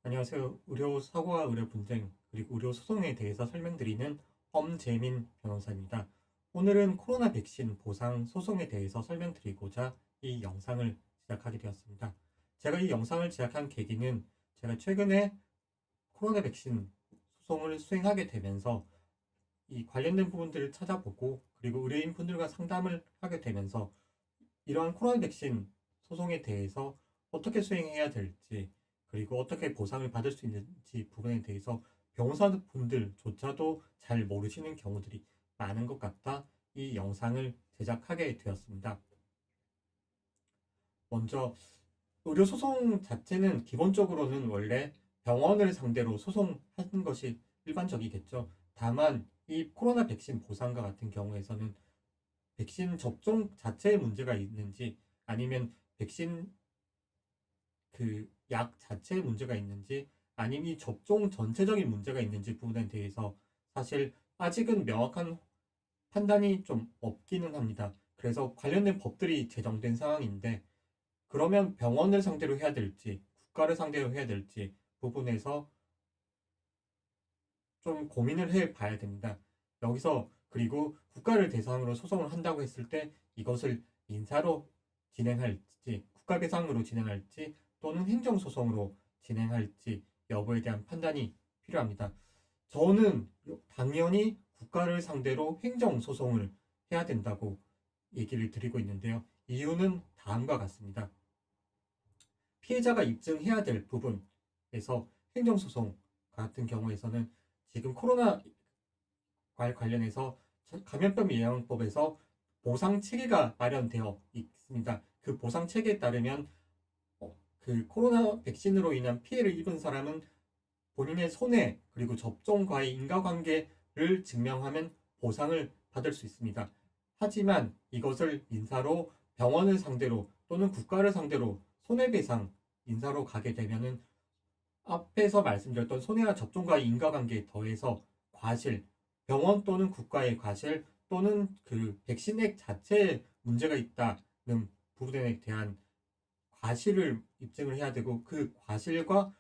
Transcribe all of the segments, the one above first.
안녕하세요. 의료 사고와 의료 분쟁, 그리고 의료 소송에 대해서 설명드리는 엄재민 변호사입니다. 오늘은 코로나 백신 보상 소송에 대해서 설명드리고자 이 영상을 제작하게 되었습니다. 제가 이 영상을 제작한 계기는 제가 최근에 코로나 백신 소송을 수행하게 되면서 이 관련된 부분들을 찾아보고 그리고 의료인 분들과 상담을 하게 되면서 이러한 코로나 백신 소송에 대해서 어떻게 수행해야 될지 그리고 어떻게 보상을 받을 수 있는지 부분에 대해서 변호사분들조차도 잘 모르시는 경우들이 많은 것 같아 이 영상을 제작하게 되었습니다. 먼저 의료소송 자체는 기본적으로는 원래 병원을 상대로 소송하는 것이 일반적이겠죠. 다만 이 코로나 백신 보상과 같은 경우에서는 백신 접종 자체에 문제가 있는지 아니면 백신 그 약 자체에 문제가 있는지 아니면 이 접종 전체적인 문제가 있는지 부분에 대해서 사실 아직은 명확한 판단이 좀 없기는 합니다. 그래서 관련된 법들이 제정된 상황인데 그러면 병원을 상대로 해야 될지 국가를 상대로 해야 될지 부분에서 좀 고민을 해 봐야 됩니다. 여기서 그리고 국가를 대상으로 소송을 한다고 했을 때 이것을 민사로 진행할지 국가 배상으로 진행할지 또는 행정소송으로 진행할지 여부에 대한 판단이 필요합니다. 저는 당연히 국가를 상대로 행정소송을 해야 된다고 얘기를 드리고 있는데요. 이유는 다음과 같습니다. 피해자가 입증해야 될 부분에서 행정소송 같은 경우에서는 지금 코로나 관련해서 감염병 예방법에서 보상 체계가 마련되어 있습니다. 그 보상 체계에 따르면 그 코로나 백신으로 인한 피해를 입은 사람은 본인의 손해 그리고 접종과의 인과관계를 증명하면 보상을 받을 수 있습니다. 하지만 이것을 민사로 병원을 상대로 또는 국가를 상대로 손해배상 인사로 가게 되면은 앞에서 말씀드렸던 손해와 접종과의 인과관계에 더해서 과실, 병원 또는 국가의 과실 또는 그 백신액 자체에 문제가 있다는 부분에 대한 과실을 입증을 해야 되고 그 과실과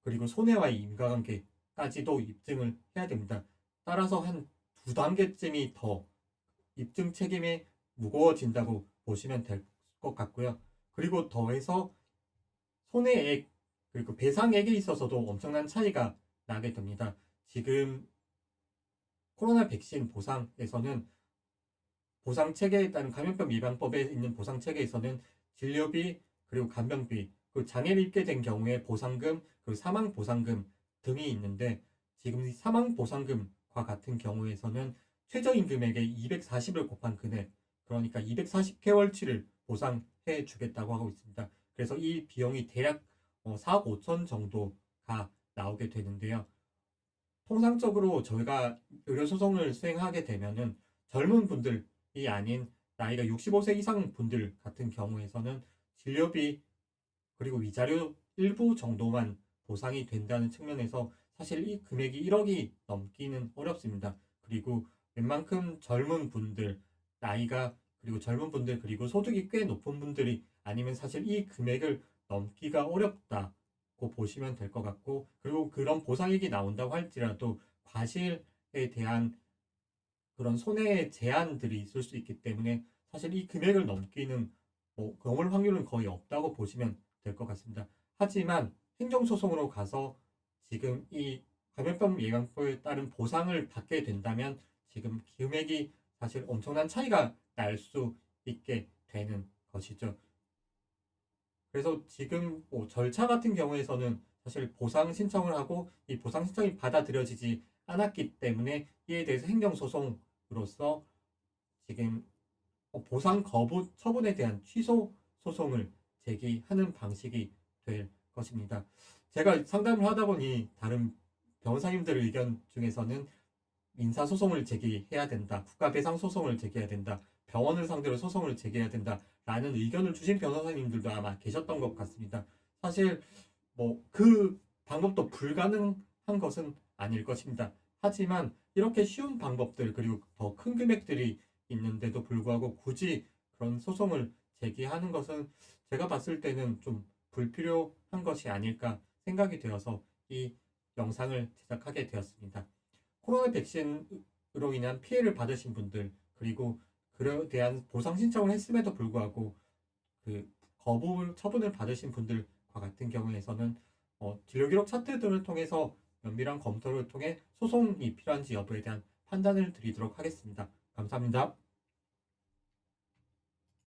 그리고 손해와의 인과관계까지도 입증을 해야 됩니다. 따라서 한 두 단계쯤이 더 입증 책임이 무거워진다고 보시면 될 것 같고요. 그리고 더해서 손해액 그리고 배상액에 있어서도 엄청난 차이가 나게 됩니다. 지금 코로나 백신 보상에서는 보상 체계에 따른 감염병 예방법에 있는 보상 체계에서는 진료비 그리고 간병비 그리고 장애를 입게 된 경우에 보상금 그리고 사망 보상금 등이 있는데 지금 사망 보상금과 같은 경우에서는 최저임금액의 240을 곱한 금액 그러니까 240개월치를 보상해 주겠다고 하고 있습니다. 그래서 이 비용이 대략 4억 5천 정도가 나오게 되는데요. 통상적으로 저희가 의료소송을 수행하게 되면은 젊은 분들이 아닌 나이가 65세 이상 분들 같은 경우에서는 진료비 그리고 위자료 일부 정도만 보상이 된다는 측면에서 사실 이 금액이 1억이 넘기는 어렵습니다. 그리고 웬만큼 젊은 분들, 나이가 그리고 젊은 분들 그리고 소득이 꽤 높은 분들이 아니면 사실 이 금액을 넘기가 어렵다고 보시면 될 것 같고 그리고 그런 보상액이 나온다고 할지라도 과실에 대한 그런 손해의 제한들이 있을 수 있기 때문에 사실 이 금액을 넘기는 넘을 확률은 거의 없다고 보시면 될 것 같습니다. 하지만 행정소송으로 가서 지금 이 감염병 예방법에 따른 보상을 받게 된다면 지금 금액이 사실 엄청난 차이가 날 수 있게 되는 것이죠. 그래서 지금 절차 같은 경우에서는 사실 보상 신청을 하고 이 보상 신청이 받아들여지지 않았기 때문에 이에 대해서 행정소송으로서 지금 보상 거부 처분에 대한 취소 소송을 제기하는 방식이 될 것입니다. 제가 상담을 하다 보니 다른 변호사님들 의견 중에서는 민사소송을 제기해야 된다. 국가배상소송을 제기해야 된다. 병원을 상대로 소송을 제기해야 된다. 라는 의견을 주신 변호사님들도 아마 계셨던 것 같습니다. 사실 그 방법도 불가능한 것은 아닐 것입니다. 하지만 이렇게 쉬운 방법들 그리고 더 큰 금액들이 있는데도 불구하고 굳이 그런 소송을 제기하는 것은 제가 봤을 때는 좀 불필요한 것이 아닐까 생각이 되어서 이 영상을 제작하게 되었습니다. 코로나 백신으로 인한 피해를 받으신 분들, 그리고 그에 대한 보상 신청을 했음에도 불구하고 그 거부 처분을 받으신 분들과 같은 경우에서는 진료 기록 차트 등을 통해서 면밀한 검토를 통해 소송이 필요한지 여부에 대한 판단을 드리도록 하겠습니다. 감사합니다.